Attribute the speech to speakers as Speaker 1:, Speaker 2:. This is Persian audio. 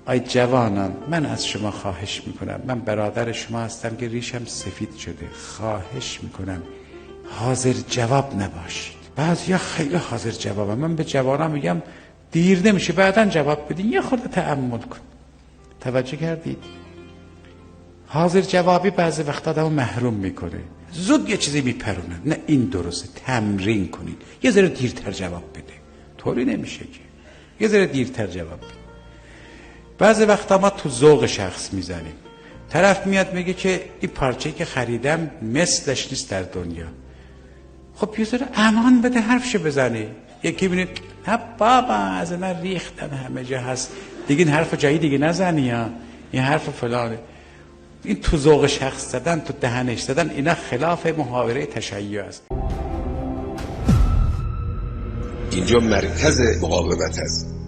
Speaker 1: ای جوانان، من از شما خواهش میکنم، من برادر شما هستم که ریشم سفید شده، خواهش میکنم حاضر جواب نباشید. بعضیا خیلی حاضر جوابم. من به جوانان میگم دیر نمیشه، بعداً جواب بدین، یه خورده تأمل کن. توجه کردید؟ حاضر جوابی بعضی وقت آدمو محروم میکنه، زود یه چیزی میپرونه. نه، این درسته، تمرین کنید، یه ذره دیرتر جواب بده. طوری نمیشه که یه ذره دیرتر جواب بده. بعضی وقتا ما تو ذوق شخص میزنیم. طرف میاد میگه که این پارچه‌ای که خریدم مثلش نیست در دنیا. خب یه ذره امان بده حرفشو بزنی. یکی میبینه نه بابا از من ریختن همه جا هست، دیگه این حرف جایی دیگه نزنی ها، این حرف فلانه. این تو ذوق شخص زدن، تو دهنش زدن، اینا خلاف محاوره تشیع است.
Speaker 2: اینجا مرکز مقاومت است.